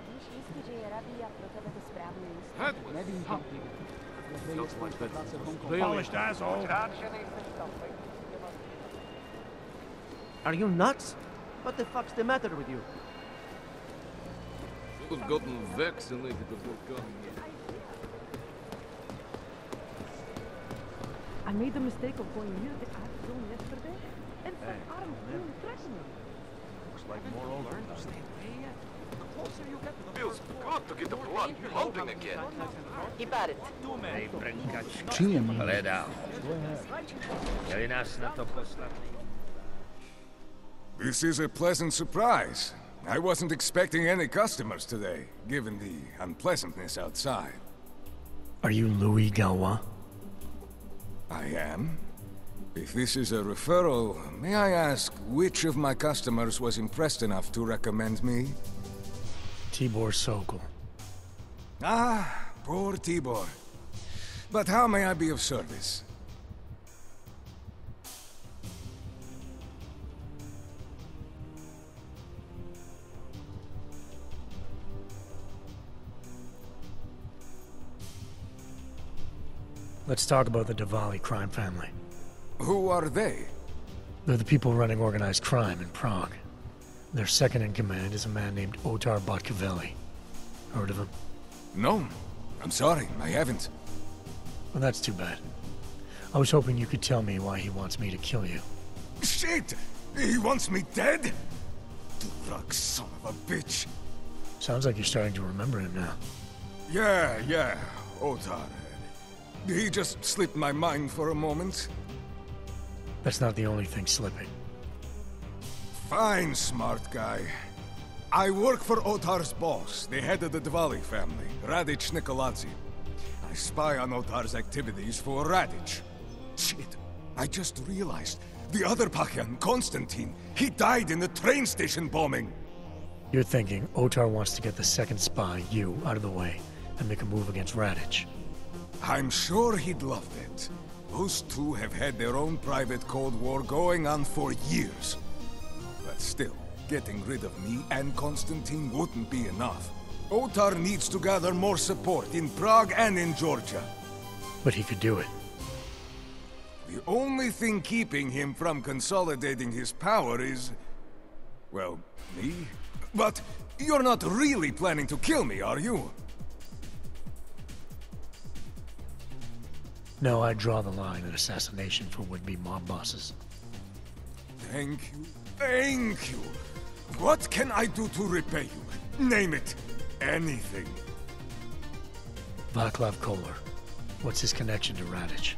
víš jistě, že je radý a pro tebe to správně místo. Nevím, Polished asshole. Are you nuts? What the fuck's the matter with you? Gotten vaccinated before coming here. I made the mistake of going near the art zone yesterday and some armed men threatened me. Looks like more old understand. The closer you get to the Feels good to get the blood pumping again. Keep at it. Hey, Čím? Hledal. Měli nás na to poslat. This is a pleasant surprise. I wasn't expecting any customers today, given the unpleasantness outside. Are you Louis Galois? I am. If this is a referral, may I ask which of my customers was impressed enough to recommend me? Tibor Sokol. Ah, poor Tibor. But how may I be of service? Let's talk about the Diwali crime family. Who are they? They're the people running organized crime in Prague. Their second in command is a man named Otar Botkavelli. Heard of him? No. I'm sorry, I haven't. Well, that's too bad. I was hoping you could tell me why he wants me to kill you. Shit! He wants me dead? Drug son of a bitch. Sounds like you're starting to remember him now. Yeah, Otar. He just slipped my mind for a moment. That's not the only thing slipping. Fine, smart guy. I work for Otar's boss, the head of the Diwali family, Radic Nikoladze. I spy on Otar's activities for Radic. Shit, I just realized. The other Pakyan, Konstantin, he died in the train station bombing. You're thinking Otar wants to get the second spy, you, out of the way, and make a move against Radic. I'm sure he'd love it. Those two have had their own private Cold War going on for years. But still, getting rid of me and Konstantin wouldn't be enough. Otar needs to gather more support in Prague and in Georgia. But he could do it. The only thing keeping him from consolidating his power is... well, me? But you're not really planning to kill me, are you? No, I draw the line at assassination for would-be mob bosses. Thank you. What can I do to repay you? Name it. Anything. Vaclav Kolar. What's his connection to Radic?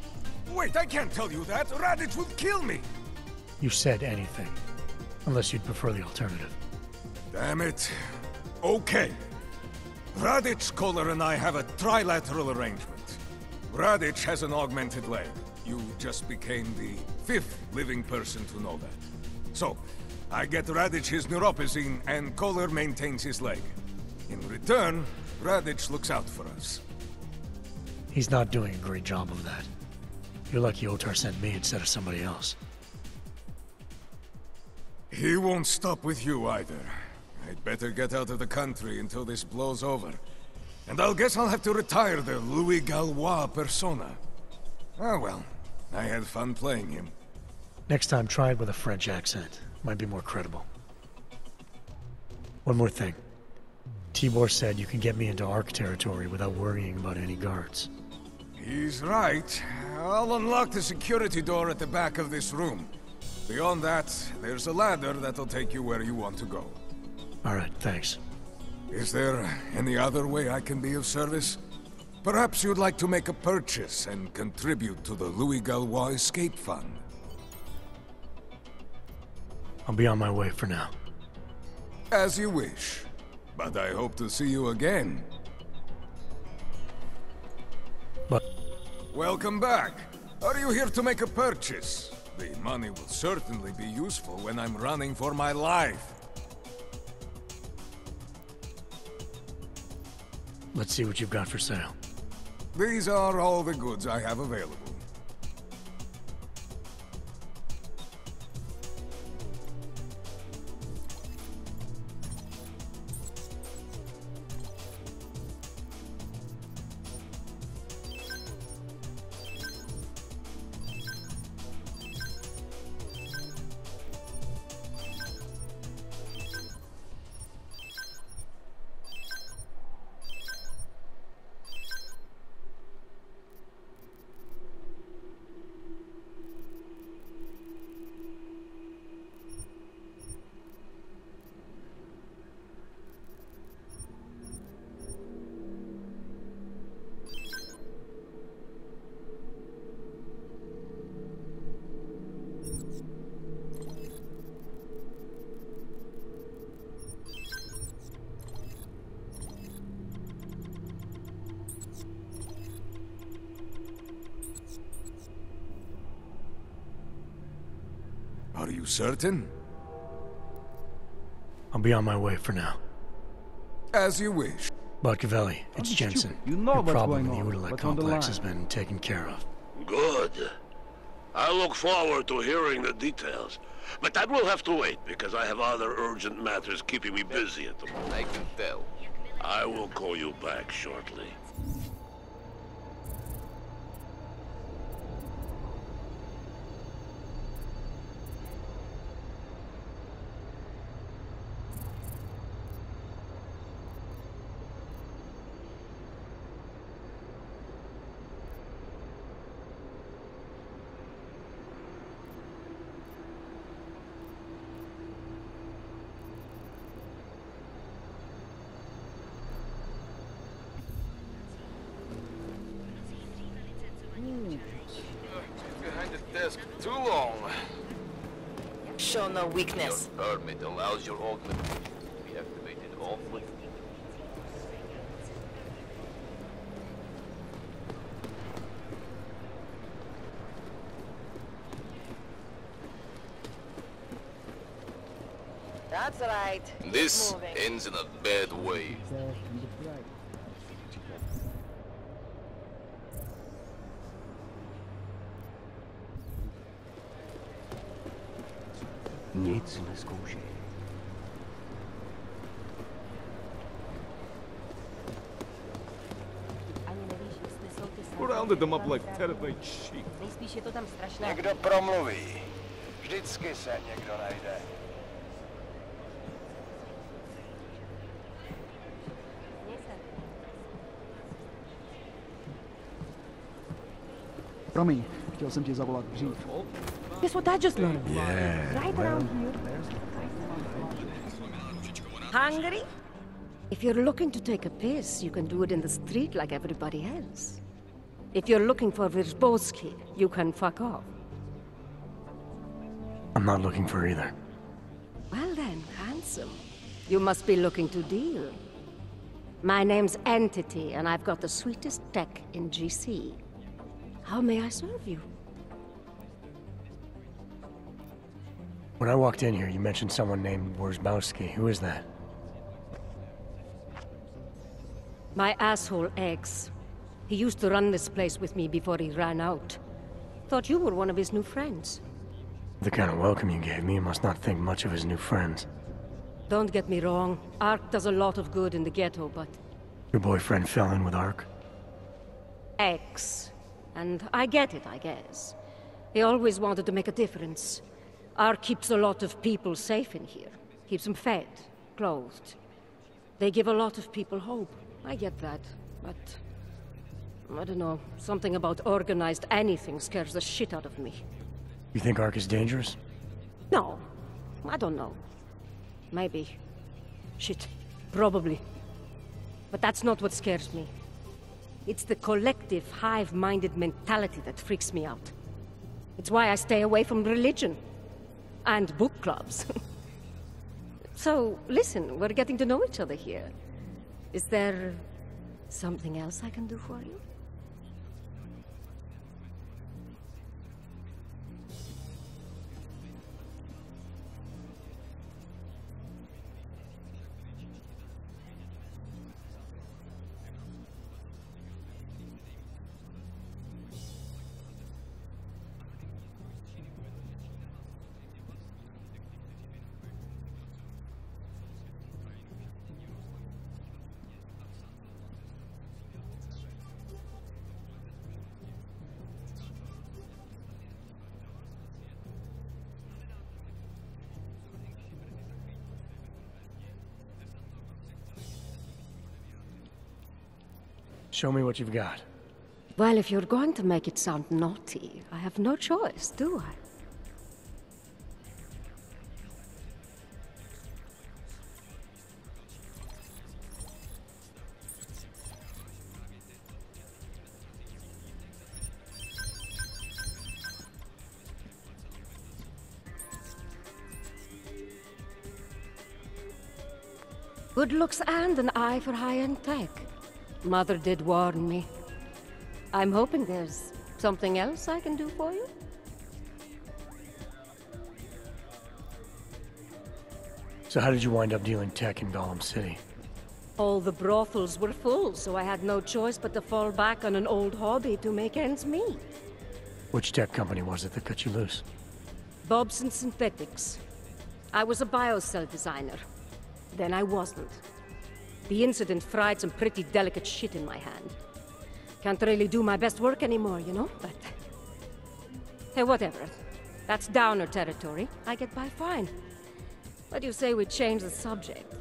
Wait, I can't tell you that. Radic would kill me. You said anything. Unless you'd prefer the alternative. Damn it. Okay. Radic, Kolar, and I have a trilateral arrangement. Radic has an augmented leg. You just became the 5th living person to know that. So, I get Radic his neuropozyne, and Kolar maintains his leg. In return, Radic looks out for us. He's not doing a great job of that. You're lucky Otar sent me instead of somebody else. He won't stop with you either. I'd better get out of the country until this blows over. And I'll guess I'll have to retire the Louis Galois persona. Ah well, I had fun playing him. Next time, try it with a French accent. Might be more credible. One more thing. Tibor said you can get me into Ark territory without worrying about any guards. He's right. I'll unlock the security door at the back of this room. Beyond that, there's a ladder that'll take you where you want to go. All right, thanks. Is there any other way I can be of service? Perhaps you'd like to make a purchase and contribute to the Louis Galois Escape Fund. I'll be on my way for now. As you wish. But I hope to see you again. But... Welcome back. Are you here to make a purchase? The money will certainly be useful when I'm running for my life. Let's see what you've got for sale. These are all the goods I have available. you certain? I'll be on my way for now. As you wish. Botkavelli, it's Jensen. You know Your what's problem going in the on. Udalek What's on the complex line? has been taken care of. Good. I look forward to hearing the details. But that will have to wait, because I have other urgent matters keeping me busy at the moment. I can tell. I will call you back shortly. Behind the desk too long. Show no weakness. Your permit allows your augment to be activated awfully. That's right. This Keep moving. ends in a bad way. Nic neskoušej. Ani nevíš, jestli jsou ty sny. Rounded them up like terrified sheep. Nejspíš je to tam strašné. Někdo promluví. Vždycky se někdo najde. Měj se. Promiň, chtěl jsem ti zavolat dřív. Guess what I just learned? Right around here. Hungry? If you're looking to take a piss, you can do it in the street like everybody else. If you're looking for Virzbowski, you can fuck off. I'm not looking for either. Well then, handsome. You must be looking to deal. My name's Entity, and I've got the sweetest tech in GC. How may I serve you? When I walked in here, you mentioned someone named Wierzbowski. Who is that? My asshole ex. He used to run this place with me before he ran out. Thought you were one of his new friends. The kind of welcome you gave me, you must not think much of his new friends. Don't get me wrong, Ark does a lot of good in the ghetto, but... Your boyfriend fell in with Ark? Ex. And I get it, I guess. He always wanted to make a difference. Ark keeps a lot of people safe in here. Keeps them fed, clothed. They give a lot of people hope. I get that, but... I don't know, something about organized anything scares the shit out of me. You think Ark is dangerous? No, I don't know. Maybe. Shit, probably. But that's not what scares me. It's the collective, hive-minded mentality that freaks me out. It's why I stay away from religion. And book clubs. So, listen, we're getting to know each other here. Is there something else I can do for you? Show me what you've got. Well, if you're going to make it sound naughty, I have no choice, do I? Good looks and an eye for high-end tech. Mother did warn me. I'm hoping there's something else I can do for you? So how did you wind up dealing tech in Gollum City? All the brothels were full, so I had no choice but to fall back on an old hobby to make ends meet. Which tech company was it that cut you loose? Bobson Synthetics. I was a biocell designer. Then I wasn't. The incident fried some pretty delicate shit in my hand. Can't really do my best work anymore, you know, but... Hey, whatever. That's downer territory. I get by fine. What do you say we change the subject?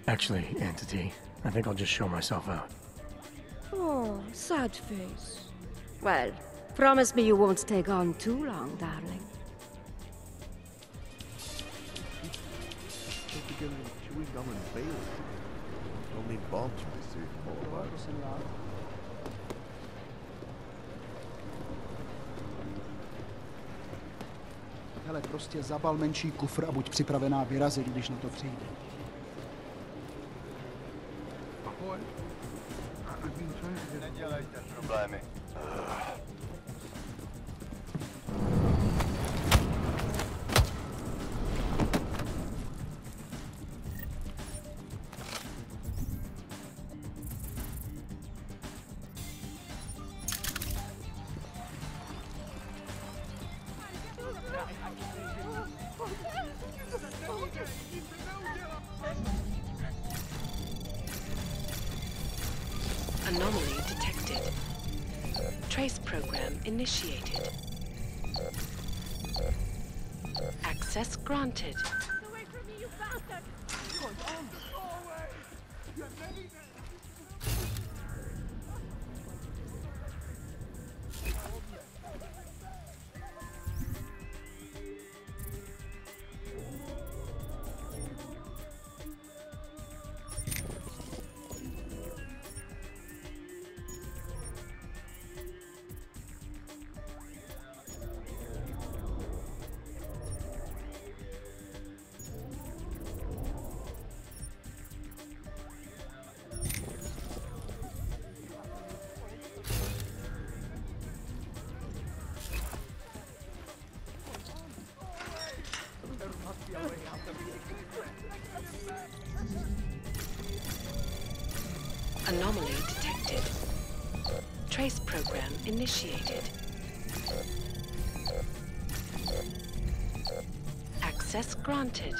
Actually, Entity, I think I'll just show myself out. Oh, sad face. Well, promise me you won't take on too long, darling. Chewing gum and Bailey. Only bombs received more. Hele, prostě zabal menší kufr a buď připravená vyrazit, když na to přijde. Nedělejte problémy. Anomaly detected. Trace program initiated. Access granted. Away from me, you bastard! Anomaly detected. Trace program initiated. Access granted.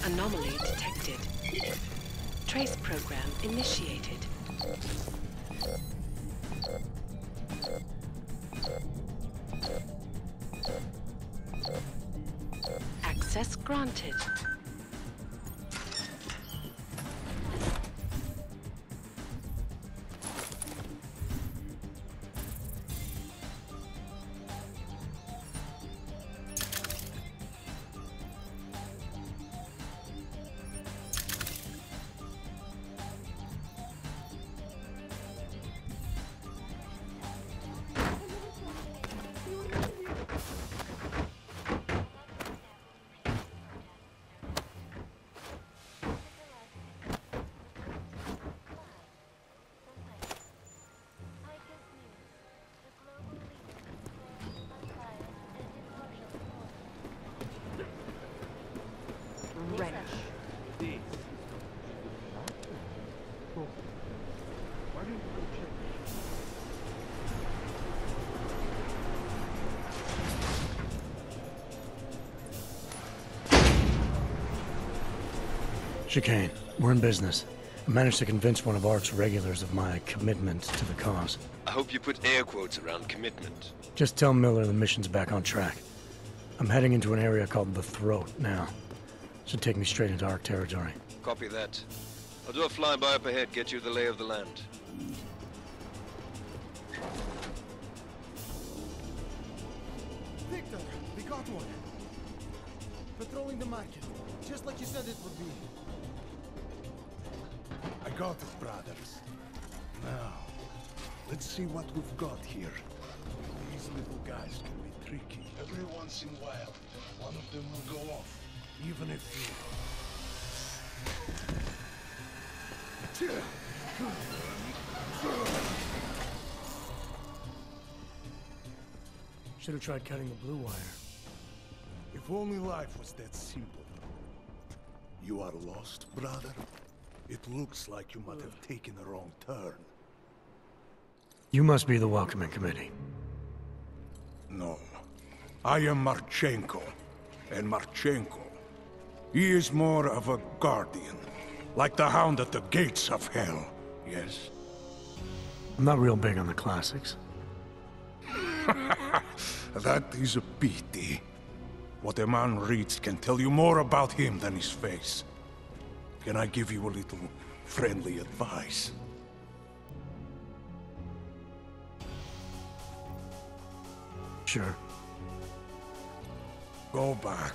Anomaly detected. Trace program initiated. Access granted. Chicane, we're in business. I managed to convince one of ARC's regulars of my commitment to the cause. I hope you put air quotes around commitment. Just tell Miller the mission's back on track. I'm heading into an area called the Throat now. Should take me straight into ARC territory. Copy that. I'll do a flyby up ahead, get you the lay of the land. Victor, we got one. Patrolling the market, just like you said it would be. I got it, brothers. Now, let's see what we've got here. These little guys can be tricky. Every once in a while, one of them will go off, even if you... Should have tried cutting the blue wire. If only life was that simple. You are lost, brother? It looks like you might have taken a wrong turn. You must be the welcoming committee. No. I am Marchenko. And Marchenko, he is more of a guardian. Like the hound at the gates of hell, yes? I'm not real big on the classics. That is a pity. What a man reads can tell you more about him than his face. Can I give you a little friendly advice? Sure. Go back.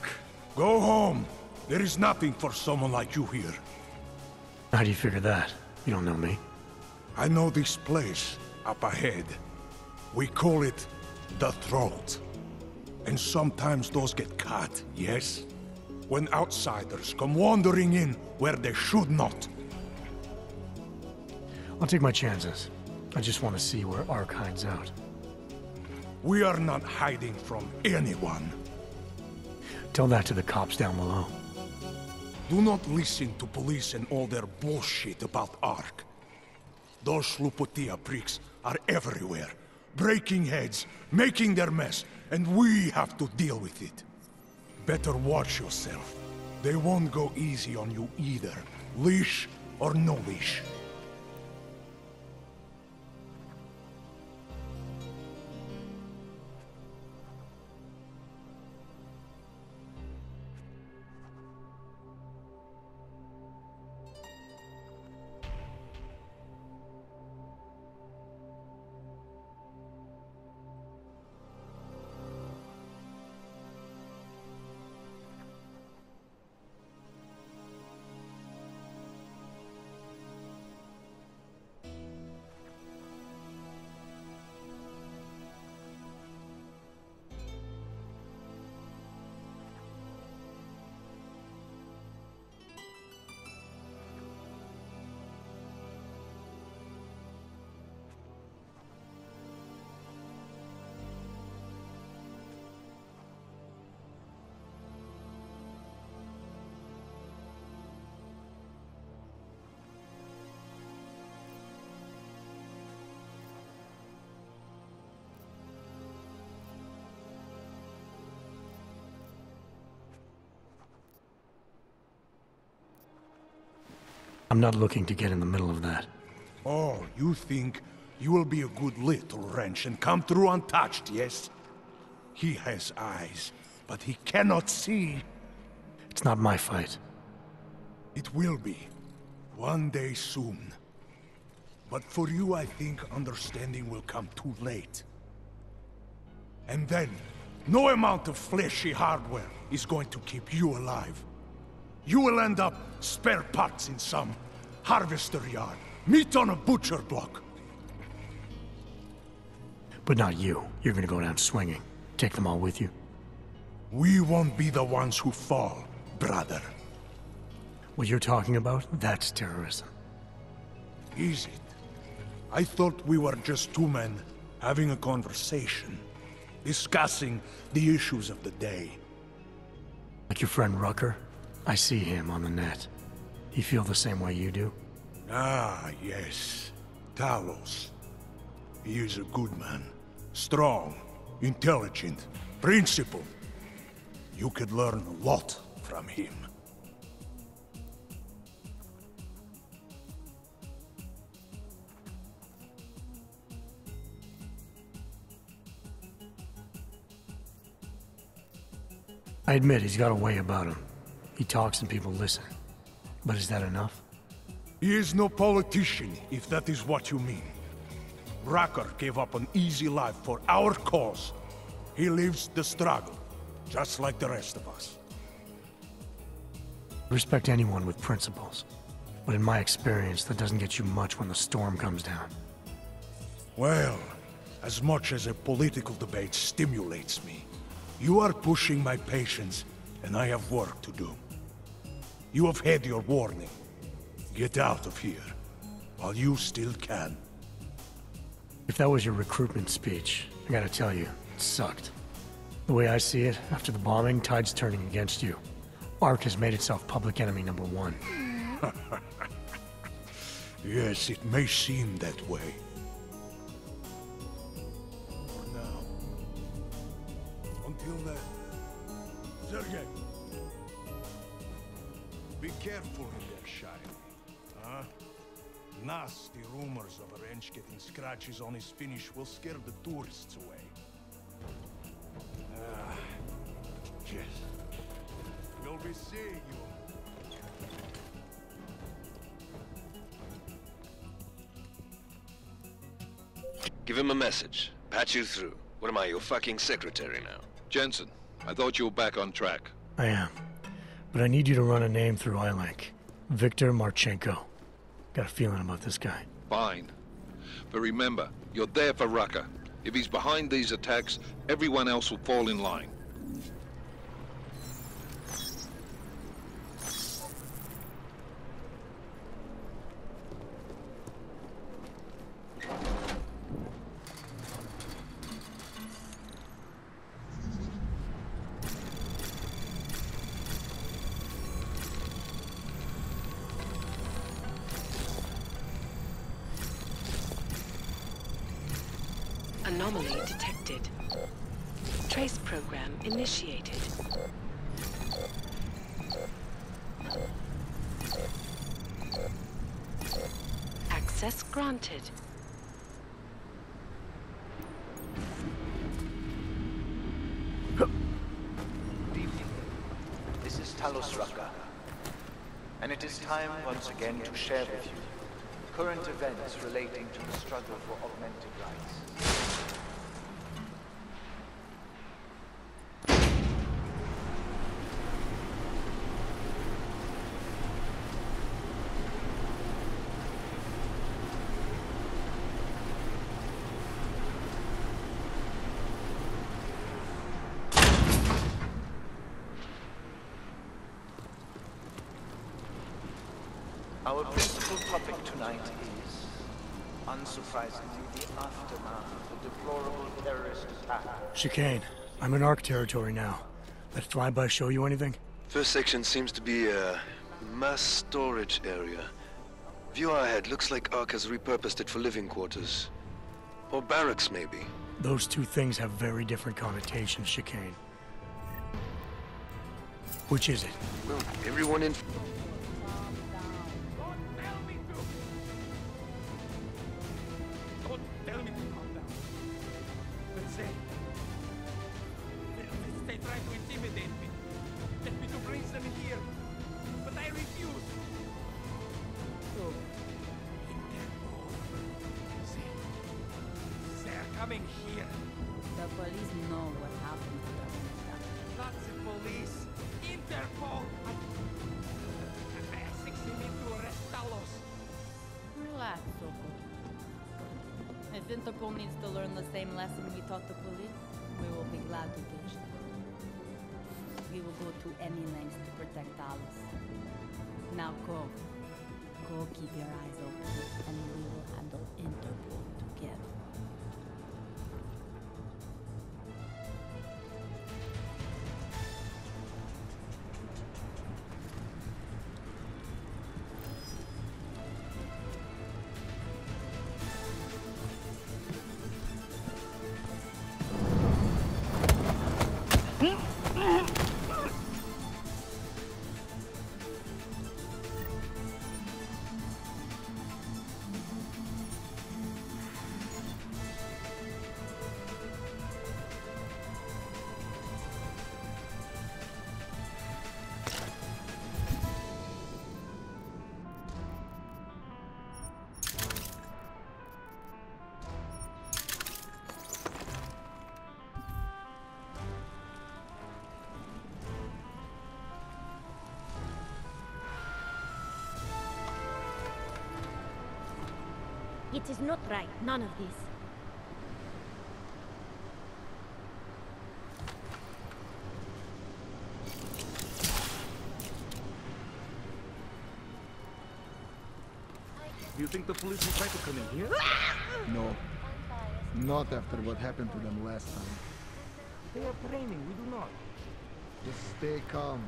Go home. There is nothing for someone like you here. How do you figure that? You don't know me. I know this place, up ahead. We call it the Throat. And sometimes those get cut, yes? When outsiders come wandering in where they should not. I'll take my chances. I just want to see where Ark hides out. We are not hiding from anyone. Tell that to the cops down below. Do not listen to police and all their bullshit about Ark. Those Slupotia pricks are everywhere, breaking heads, making their mess, and we have to deal with it. Better watch yourself. They won't go easy on you either, leash or no leash. I'm not looking to get in the middle of that. Oh, you think you will be a good little wrench and come through untouched, yes? He has eyes, but he cannot see. It's not my fight. It will be. One day soon. But for you, I think understanding will come too late. And then, no amount of fleshy hardware is going to keep you alive. You will end up spare parts in some harvester yard, meat on a butcher block. But not you. You're gonna go down swinging. Take them all with you. We won't be the ones who fall, brother. What you're talking about, that's terrorism. Is it? I thought we were just two men having a conversation, discussing the issues of the day. Like your friend Rucker? I see him on the net. You feel the same way you do? Ah, yes. Talos. He is a good man. Strong, intelligent, principled. You could learn a lot from him. I admit he's got a way about him. He talks and people listen. But is that enough? He is no politician, if that is what you mean. Rucker gave up an easy life for our cause. He lives the struggle, just like the rest of us. Respect anyone with principles. But in my experience, that doesn't get you much when the storm comes down. Well, as much as a political debate stimulates me, you are pushing my patience, and I have work to do. You have had your warning. Get out of here, while you still can. If that was your recruitment speech, I gotta tell you, it sucked. The way I see it, after the bombing, tide's turning against you. ARC has made itself public enemy #1. Yes, it may seem that way. For now. Until then, Sergei. Be careful in there, Shire. Huh? Nasty rumors of a wrench getting scratches on his finish will scare the tourists away. Yes. We'll be seeing you. Give him a message. Patch you through. What am I, your fucking secretary now? Jensen, I thought you were back on track. I am. But I need you to run a name through iLink. Viktor Marchenko. Got a feeling about this guy. Fine. But remember, you're there for Rucker. If he's behind these attacks, everyone else will fall in line. Anomaly detected. Trace program initiated. Access granted. Good evening. This is Talos Rucker. And it is time once again to share with you current events relating to the struggle for augmented rights. Our principal topic tonight is, unsurprisingly, the aftermath of the deplorable terrorist attack. Chicane, I'm in ARC territory now. That flyby show you anything? First section seems to be a mass storage area. View ahead looks like ARC has repurposed it for living quarters. Or barracks, maybe. Those two things have very different connotations, Chicane. Which is it? Well, everyone in... Tell me to calm down. But they try to intimidate me. Get me to bring them here. But I refuse. So, Interpol. They're coming here. The police know what happened to them. Not the police. Interpol. I think they need to arrest Talos. Relax, Soko. If Interpol needs to learn the same lesson we taught the police, we will be glad to teach them. We will go to any lengths to protect Alice. Now go. Go keep your eyes open, and we will handle Interpol together. It is not right, none of this. Do you think the police will try to come in here? No. Not after what happened to them last time. They are training, we do not. Just stay calm.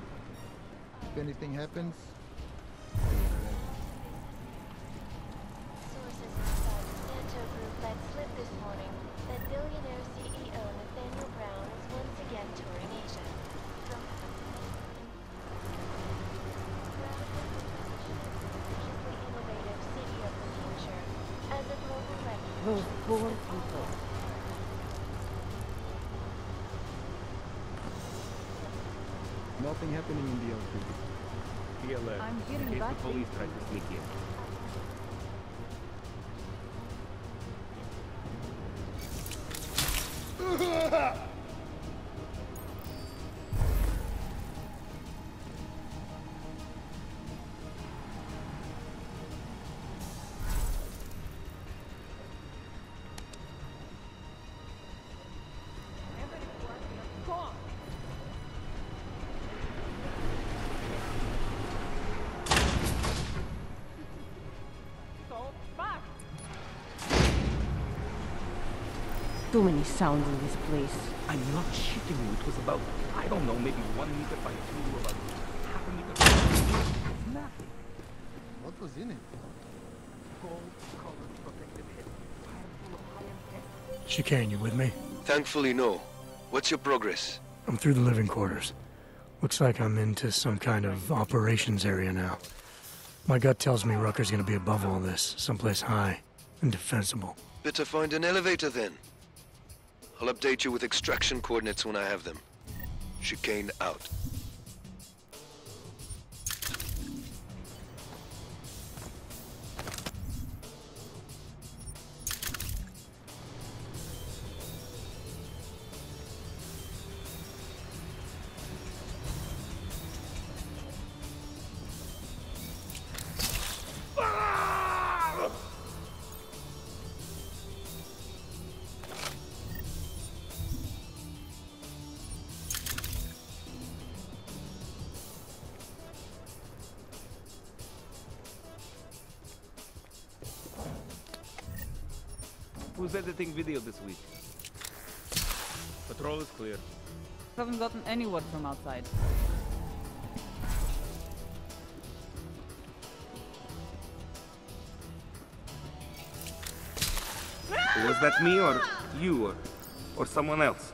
If anything happens, Sources inside the Santo Group let slip this morning that billionaire CEO Nathaniel Brown is once again touring Asia. From the innovative city of the future as a global refuge. Those poor people. nothing happening in the outfit. Be alert. I'm hearing in case bad the police try to sneak in. Too many sounds in this place. I'm not shitting you. It was about, I don't know, maybe 1 meter by 2, about half a meter by 2. Nothing. What was in it? Gold-colored protective head. Fire full of high-end tech. Chicane, you with me? Thankfully, no. What's your progress? I'm through the living quarters. Looks like I'm into some kind of operations area now. My gut tells me Rucker's gonna be above all this, someplace high and defensible. Better find an elevator then. I'll update you with extraction coordinates when I have them. Chicane out. Who's editing video this week? Patrol is clear. Haven't gotten any word from outside. Was that me or you or someone else?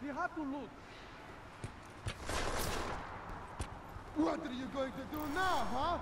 You have to loot. What are you going to do now, huh?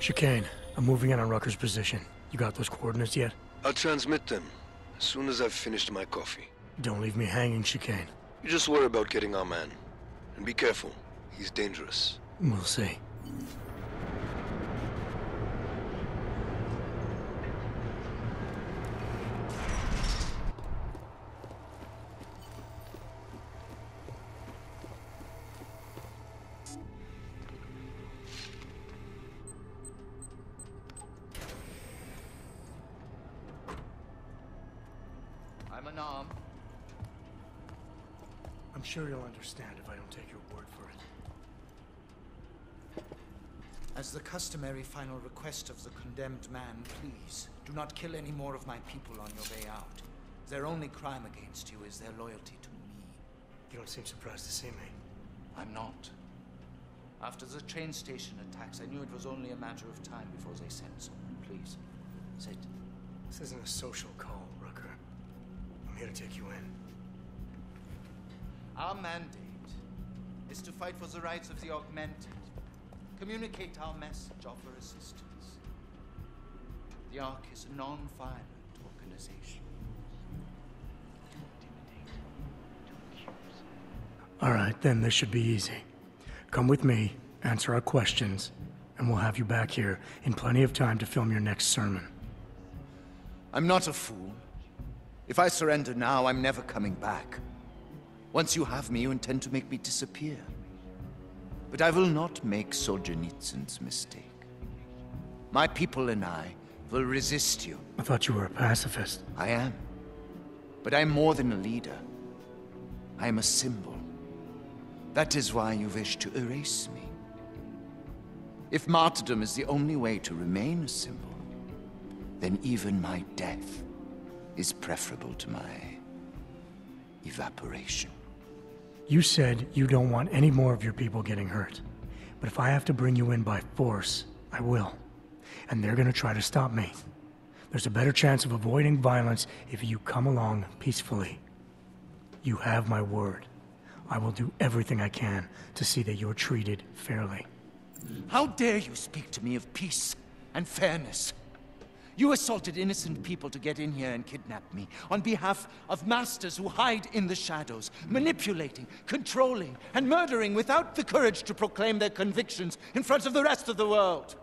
Chicane, I'm moving in on Rucker's position. You got those coordinates yet? I'll transmit them as soon as I've finished my coffee. Don't leave me hanging, Chicane. You just worry about getting our man. And be careful. He's dangerous. We'll see. I'm unarmed. I'm sure you'll understand if I don't take your word for it. As the customary final request of the condemned man, please, do not kill any more of my people on your way out. Their only crime against you is their loyalty to me. You don't seem surprised to see me. I'm not. After the train station attacks, I knew it was only a matter of time before they sent someone. Please, sit. This isn't a social call, Rucker. I'm here to take you in. Our mandate is to fight for the rights of the augmented. Communicate our message, offer assistance. The Ark is a non-violent organization. All right, then this should be easy. Come with me, answer our questions, and we'll have you back here in plenty of time to film your next sermon. I'm not a fool. If I surrender now, I'm never coming back. Once you have me, you intend to make me disappear. But I will not make Solzhenitsyn's mistake. My people and I will resist you. I thought you were a pacifist. I am. But I'm more than a leader. I am a symbol. That is why you wish to erase me. If martyrdom is the only way to remain a symbol, then even my death is preferable to my evaporation. You said you don't want any more of your people getting hurt. But if I have to bring you in by force, I will. And they're gonna try to stop me. There's a better chance of avoiding violence if you come along peacefully. You have my word. I will do everything I can to see that you're treated fairly. How dare you speak to me of peace and fairness? You assaulted innocent people to get in here and kidnap me on behalf of masters who hide in the shadows, manipulating, controlling, and murdering without the courage to proclaim their convictions in front of the rest of the world.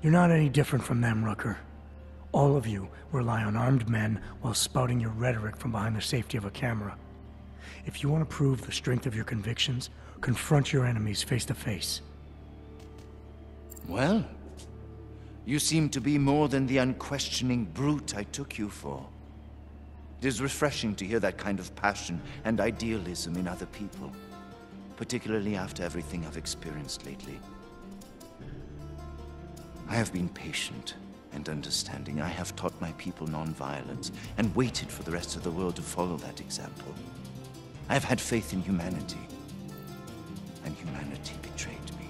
You're not any different from them, Rucker. All of you rely on armed men while spouting your rhetoric from behind the safety of a camera. If you want to prove the strength of your convictions, confront your enemies face to face. Well, you seem to be more than the unquestioning brute I took you for. It is refreshing to hear that kind of passion and idealism in other people, particularly after everything I've experienced lately. I have been patient and understanding. I have taught my people non-violence and waited for the rest of the world to follow that example. I have had faith in humanity, and humanity betrayed me.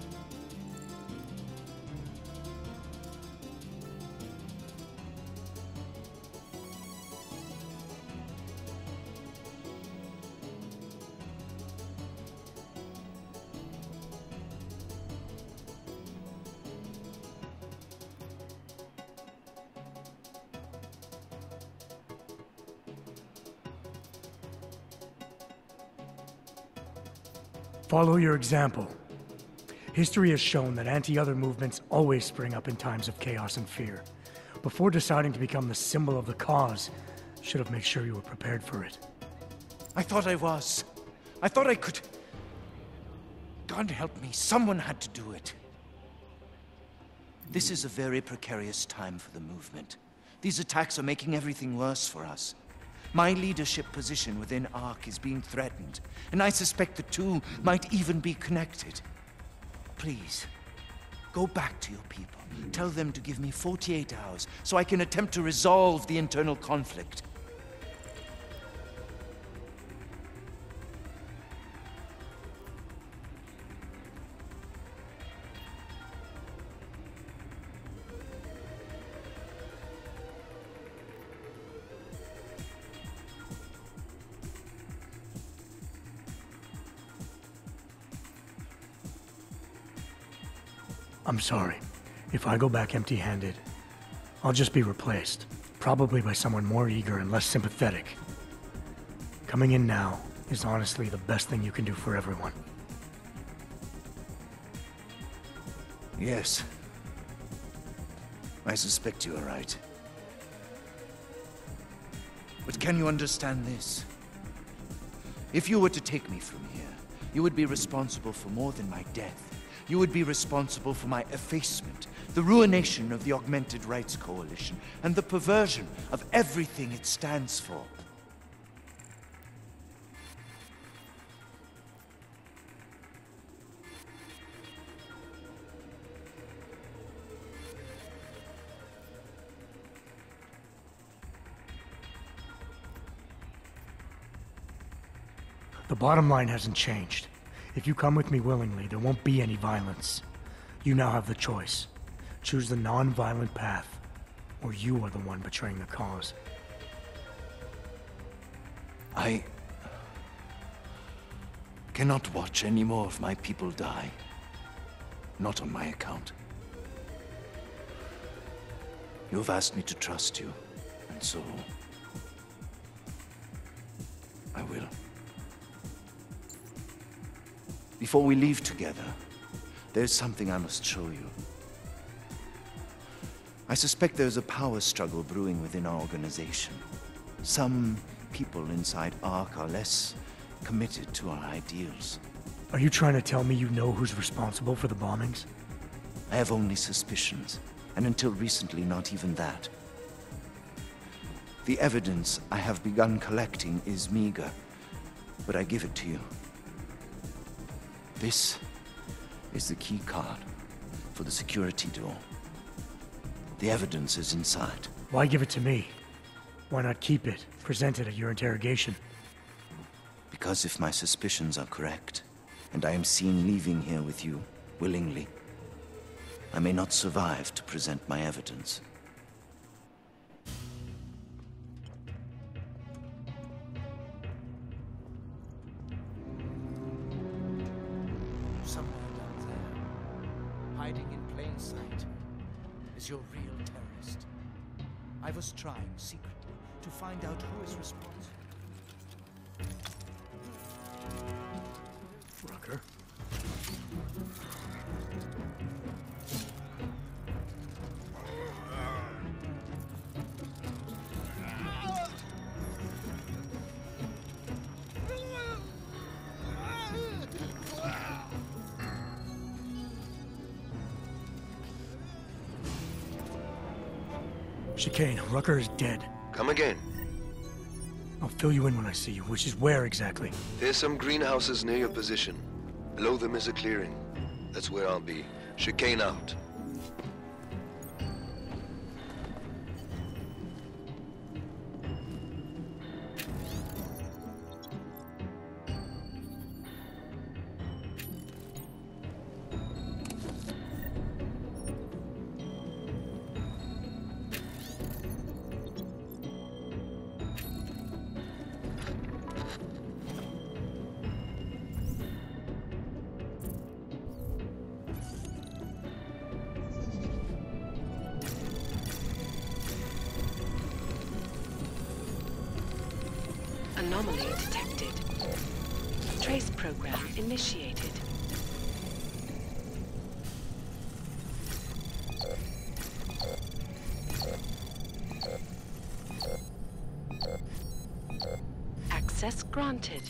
Follow your example. History has shown that anti-other movements always spring up in times of chaos and fear. Before deciding to become the symbol of the cause, should have made sure you were prepared for it. I thought I was. I thought I could. God help me, someone had to do it. This is a very precarious time for the movement. These attacks are making everything worse for us. My leadership position within ARC is being threatened, and I suspect the two might even be connected. Please, Go back to your people. Tell them to give me 48 hours so I can attempt to resolve the internal conflict. I'm sorry. If I go back empty-handed, I'll just be replaced. Probably by someone more eager and less sympathetic. Coming in now is honestly the best thing you can do for everyone. Yes. I suspect you are right. But can you understand this? If you were to take me from here, you would be responsible for more than my death. You would be responsible for my effacement, the ruination of the Augmented Rights Coalition, and the perversion of everything it stands for. The bottom line hasn't changed. If you come with me willingly, there won't be any violence. You now have the choice. Choose the non-violent path, or you are the one betraying the cause. I cannot watch any more of my people die. Not on my account. You have asked me to trust you, and so I will. Before we leave together, there's something I must show you. I suspect there's a power struggle brewing within our organization. Some people inside ARC are less committed to our ideals. Are you trying to tell me you know who's responsible for the bombings? I have only suspicions, and until recently, not even that. The evidence I have begun collecting is meager, but I give it to you. This is the key card for the security door. The evidence is inside. Why give it to me? Why not keep it, present it at your interrogation? Because if my suspicions are correct, and I am seen leaving here with you, willingly, I may not survive to present my evidence. Somewhere down there, hiding in plain sight, is your real terrorist. I was trying secretly to find out who is responsible. Rucker? Chicane, Rucker is dead. Come again. I'll fill you in when I see you, which is where exactly? There's some greenhouses near your position. Below them is a clearing. That's where I'll be. Chicane out. Anomaly detected. Trace program initiated. Access granted.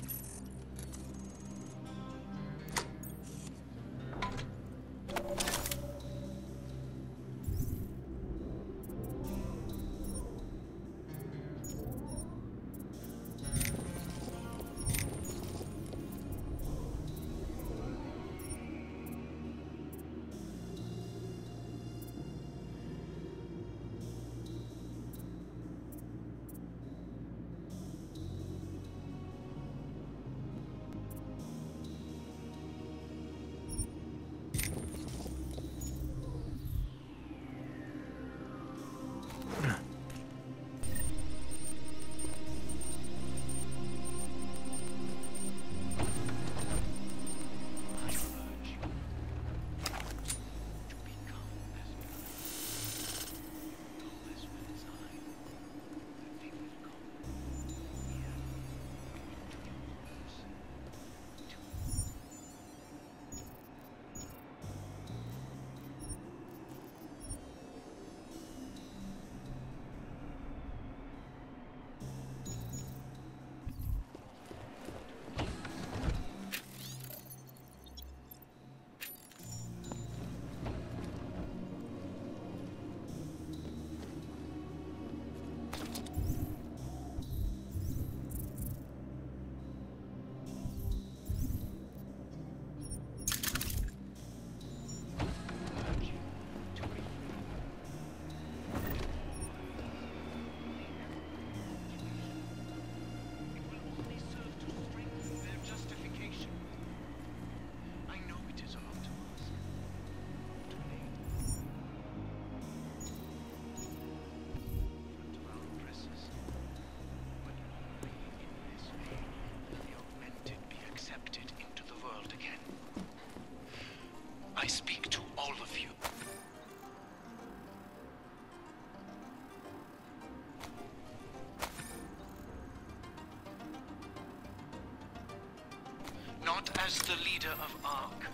not as the leader of Ark,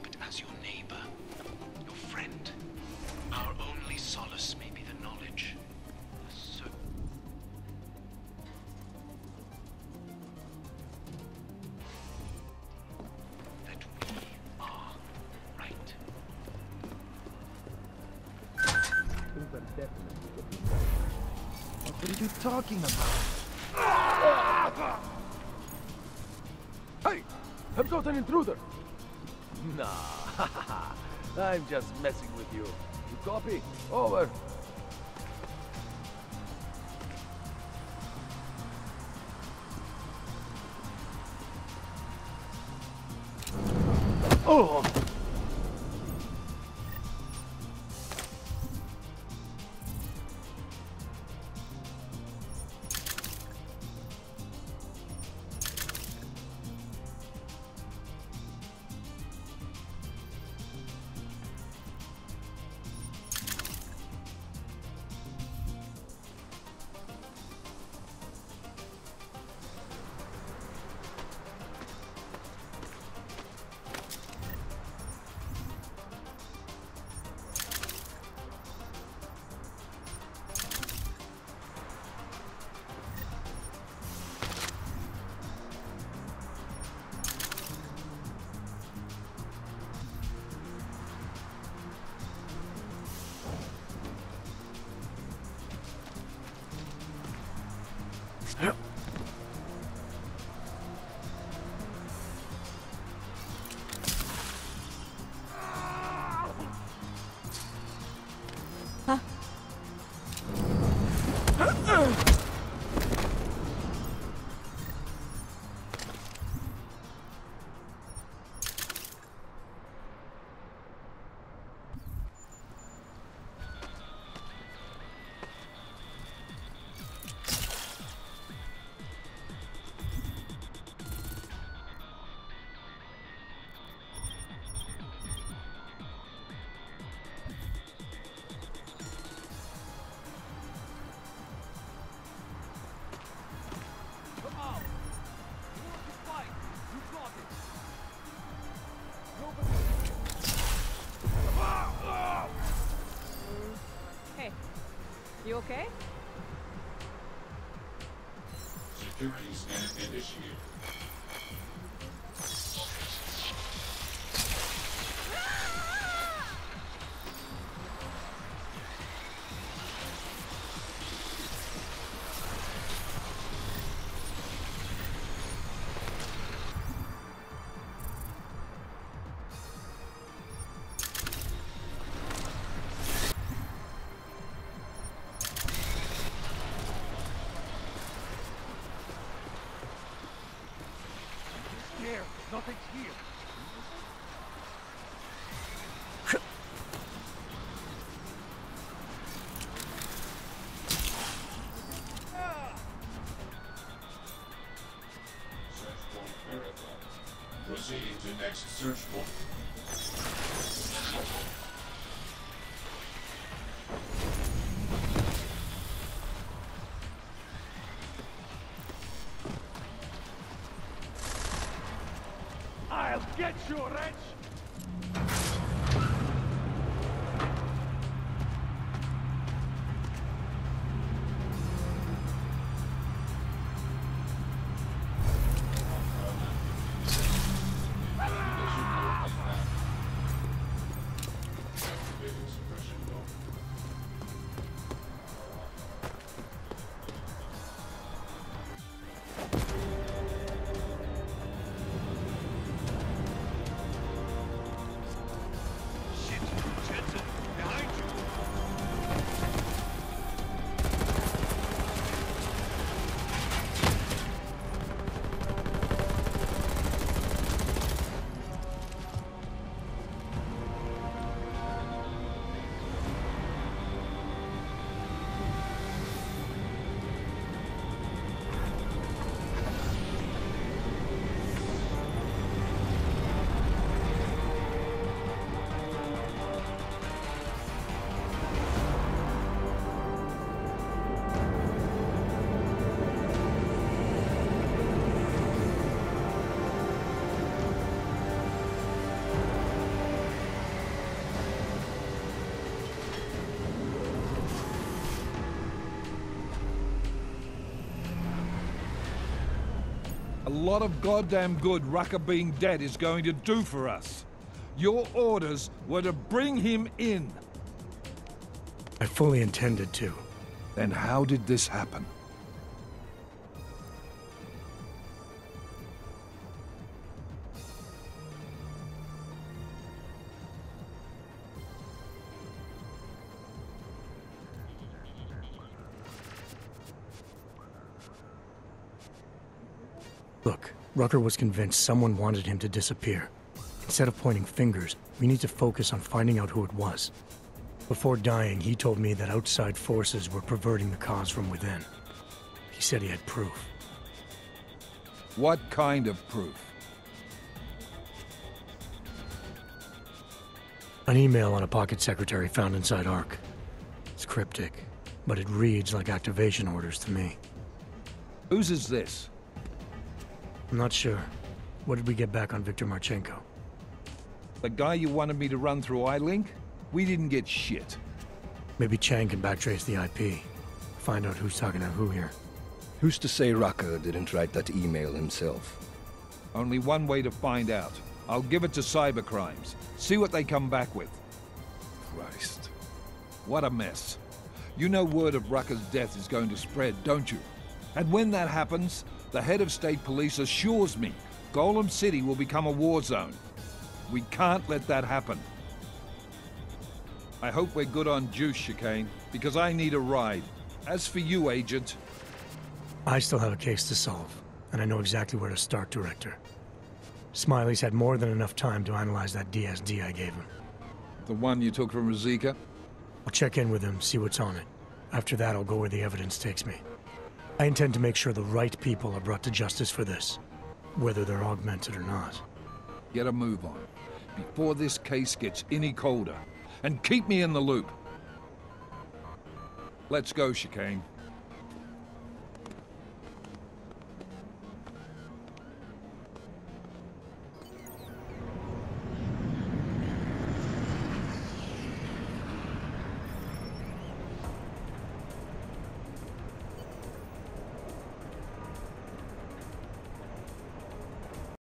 but as your neighbor, your friend. Our only solace may be the knowledge. So... that we are right. What are you talking about? Hey! I've got an intruder! Nah, I'm just messing with you. You copy? Over. Oh! You okay? Security scan initiated. Nothing's here. Search point verified. Proceed to next search point. I'll get you, wretch! Activating suppression mode. lot of goddamn good Rucker being dead is going to do for us. Your orders were to bring him in. I fully intended to. Then how did this happen? Look, Rucker was convinced someone wanted him to disappear. Instead of pointing fingers, we need to focus on finding out who it was. Before dying, he told me that outside forces were perverting the cause from within. He said he had proof. What kind of proof? An email on a pocket secretary found inside Ark. It's cryptic, but it reads like activation orders to me. Whose is this? I'm not sure. What did we get back on Viktor Marchenko? The guy you wanted me to run through iLink? We didn't get shit. Maybe Chang can backtrace the IP. Find out who's talking to who here. Who's to say Rucker didn't write that email himself? Only one way to find out. I'll give it to cybercrimes. See what they come back with. Christ. What a mess. You know word of Rucker's death is going to spread, don't you? And when that happens, the head of state police assures me Golem City will become a war zone. We can't let that happen. I hope we're good on juice, Chicane, because I need a ride. As for you, Agent... I still have a case to solve, and I know exactly where to start, Director. Smiley's had more than enough time to analyze that DSD I gave him. The one you took from Razika? I'll check in with him, see what's on it. After that, I'll go where the evidence takes me. I intend to make sure the right people are brought to justice for this, whether they're augmented or not. Get a move on, before this case gets any colder. And keep me in the loop. Let's go, Chicane.